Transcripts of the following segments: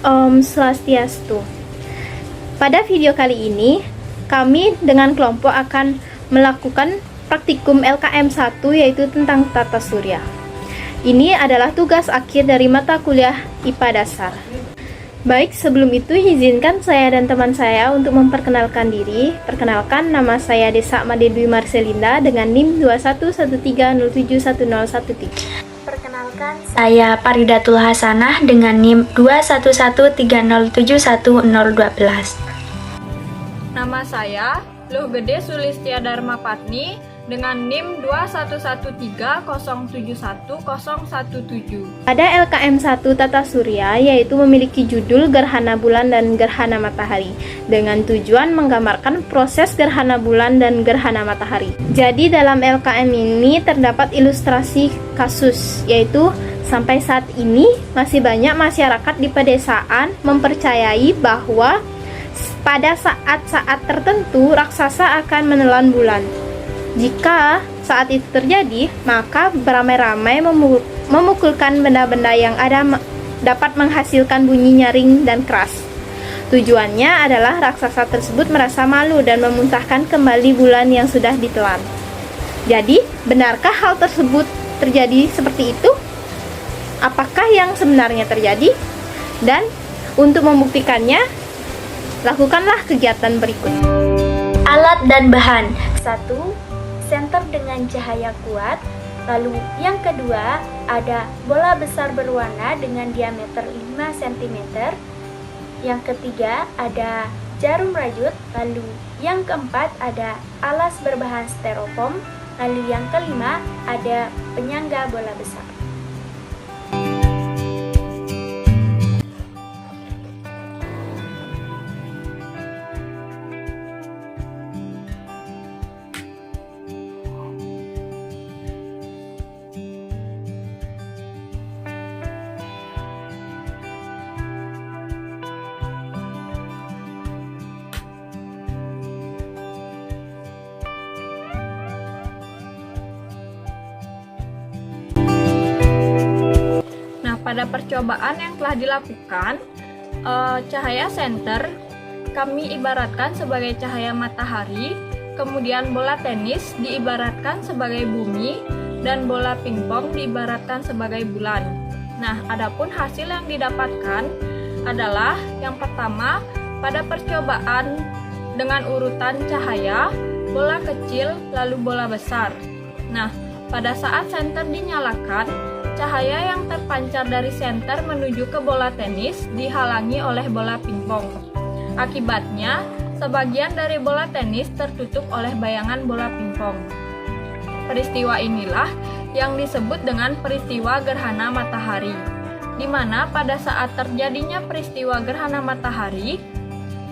Om Swastiastu. Pada video kali ini, kami dengan kelompok akan melakukan praktikum LKM 1, yaitu tentang tata surya. Ini adalah tugas akhir dari mata kuliah IPA dasar. Baik, sebelum itu izinkan saya dan teman saya untuk memperkenalkan diri. Perkenalkan, nama saya Desa Made Dwi Marcelinda dengan NIM 2113071013. Perkenalkan, saya Paridatul Hasanah dengan NIM 2113071012. Nama saya Luh Gede Sulistia Dharma Patni dengan NIM 2113071017. Pada LKM 1 Tata Surya, yaitu memiliki judul Gerhana Bulan dan Gerhana Matahari, dengan tujuan menggambarkan proses gerhana bulan dan gerhana matahari. Jadi dalam LKM ini terdapat ilustrasi kasus, yaitu sampai saat ini masih banyak masyarakat di pedesaan mempercayai bahwa pada saat-saat tertentu raksasa akan menelan bulan. Jika saat itu terjadi, maka beramai-ramai memukulkan benda-benda yang ada dapat menghasilkan bunyi nyaring dan keras. Tujuannya adalah raksasa tersebut merasa malu dan memuntahkan kembali bulan yang sudah ditelan. Jadi, benarkah hal tersebut terjadi seperti itu? Apakah yang sebenarnya terjadi? Dan untuk membuktikannya, lakukanlah kegiatan berikut. Alat dan bahan. 1. Senter dengan cahaya kuat. Lalu yang kedua, ada bola besar berwarna dengan diameter 5 cm. Yang ketiga, ada jarum rajut. Lalu yang keempat, ada alas berbahan styrofoam. Lalu yang kelima, ada penyangga bola besar. Pada percobaan yang telah dilakukan, cahaya senter kami ibaratkan sebagai cahaya matahari, kemudian bola tenis diibaratkan sebagai bumi, dan bola pingpong diibaratkan sebagai bulan. Nah, adapun hasil yang didapatkan adalah yang pertama, pada percobaan dengan urutan cahaya, bola kecil lalu bola besar. Nah, pada saat senter dinyalakan, cahaya yang terpancar dari senter menuju ke bola tenis dihalangi oleh bola pingpong. Akibatnya, sebagian dari bola tenis tertutup oleh bayangan bola pingpong. Peristiwa inilah yang disebut dengan peristiwa gerhana matahari, di mana pada saat terjadinya peristiwa gerhana matahari,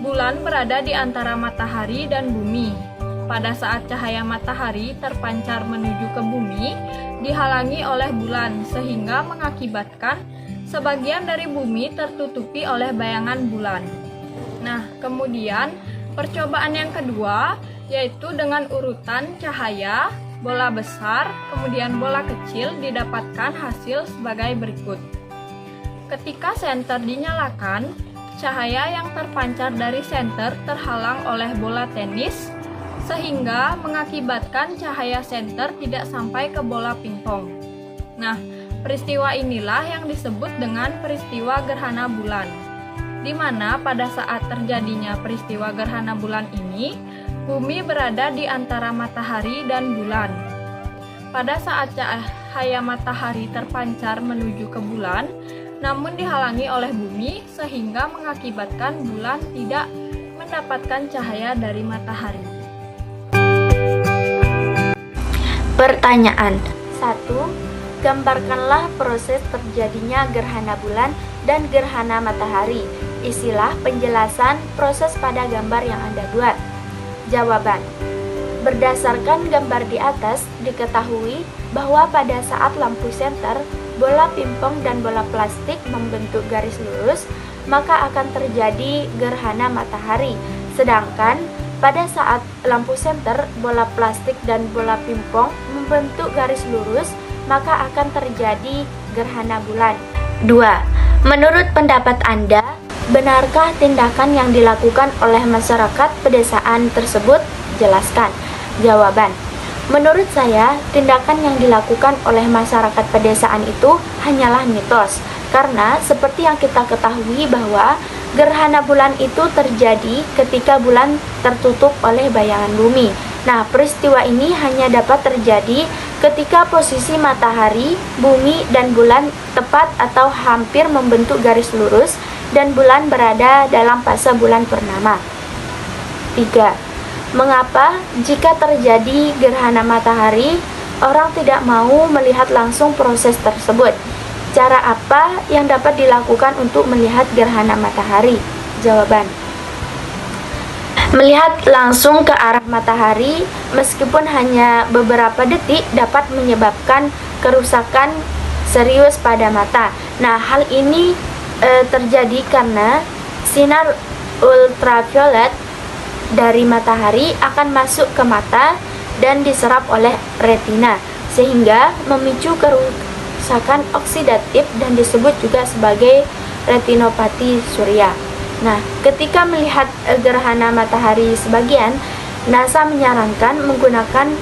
bulan berada di antara matahari dan bumi. Pada saat cahaya matahari terpancar menuju ke bumi, dihalangi oleh bulan sehingga mengakibatkan sebagian dari bumi tertutupi oleh bayangan bulan. Nah, kemudian percobaan yang kedua yaitu dengan urutan cahaya, bola besar, kemudian bola kecil didapatkan hasil sebagai berikut. Ketika senter dinyalakan, cahaya yang terpancar dari senter terhalang oleh bola tenis sehingga mengakibatkan cahaya senter tidak sampai ke bola pingpong. Nah, peristiwa inilah yang disebut dengan peristiwa gerhana bulan, di mana pada saat terjadinya peristiwa gerhana bulan ini, bumi berada di antara matahari dan bulan. Pada saat cahaya matahari terpancar menuju ke bulan, namun dihalangi oleh bumi sehingga mengakibatkan bulan tidak mendapatkan cahaya dari matahari. Pertanyaan 1. Gambarkanlah proses terjadinya gerhana bulan dan gerhana matahari. Isilah penjelasan proses pada gambar yang Anda buat. Jawaban. Berdasarkan gambar di atas, diketahui bahwa pada saat lampu senter, bola pingpong dan bola plastik membentuk garis lurus, maka akan terjadi gerhana matahari. Sedangkan pada saat lampu senter, bola plastik dan bola pingpong membentuk garis lurus, maka akan terjadi gerhana bulan. 2. Menurut pendapat Anda, Benarkah tindakan yang dilakukan oleh masyarakat pedesaan tersebut? Jelaskan. Jawaban. Menurut saya, tindakan yang dilakukan oleh masyarakat pedesaan itu hanyalah mitos. Karena seperti yang kita ketahui bahwa gerhana bulan itu terjadi ketika bulan tertutup oleh bayangan bumi. Nah, peristiwa ini hanya dapat terjadi ketika posisi matahari, bumi, dan bulan tepat atau hampir membentuk garis lurus dan bulan berada dalam fase bulan purnama. 3. Mengapa jika terjadi gerhana matahari, orang tidak mau melihat langsung proses tersebut? Cara apa yang dapat dilakukan untuk melihat gerhana matahari? Jawaban. Melihat langsung ke arah matahari meskipun hanya beberapa detik dapat menyebabkan kerusakan serius pada mata. Nah, hal ini terjadi karena sinar ultraviolet dari matahari akan masuk ke mata dan diserap oleh retina sehingga memicu kerusakan oksidatif dan disebut juga sebagai retinopati surya. Nah, ketika melihat gerhana matahari sebagian, NASA menyarankan menggunakan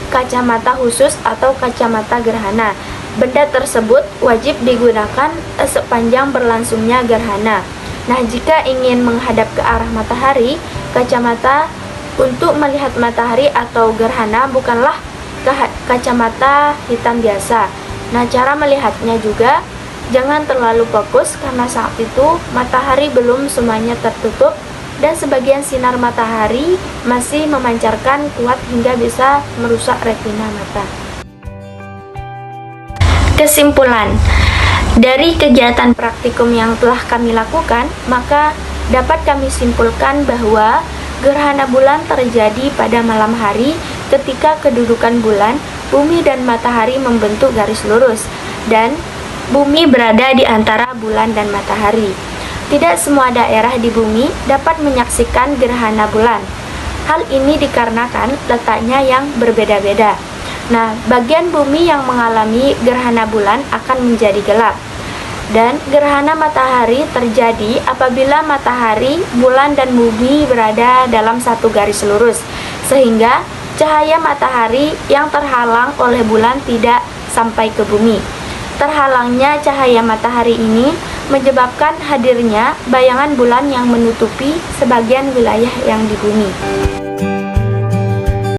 kacamata khusus atau kacamata gerhana. Benda tersebut wajib digunakan sepanjang berlangsungnya gerhana. Nah, jika ingin menghadap ke arah matahari, kacamata untuk melihat matahari atau gerhana bukanlah kacamata hitam biasa. Nah, cara melihatnya juga jangan terlalu fokus karena saat itu matahari belum semuanya tertutup dan sebagian sinar matahari masih memancarkan kuat hingga bisa merusak retina mata. Kesimpulan, dari kegiatan praktikum yang telah kami lakukan, maka dapat kami simpulkan bahwa gerhana bulan terjadi pada malam hari ketika kedudukan bulan, bumi dan matahari membentuk garis lurus dan bumi berada di antara bulan dan matahari. Tidak semua daerah di bumi dapat menyaksikan gerhana bulan. Hal ini dikarenakan letaknya yang berbeda-beda. Nah, bagian bumi yang mengalami gerhana bulan akan menjadi gelap. Dan gerhana matahari terjadi apabila matahari, bulan, dan bumi berada dalam satu garis lurus, sehingga cahaya matahari yang terhalang oleh bulan tidak sampai ke bumi. Terhalangnya cahaya matahari ini menyebabkan hadirnya bayangan bulan yang menutupi sebagian wilayah yang di bumi.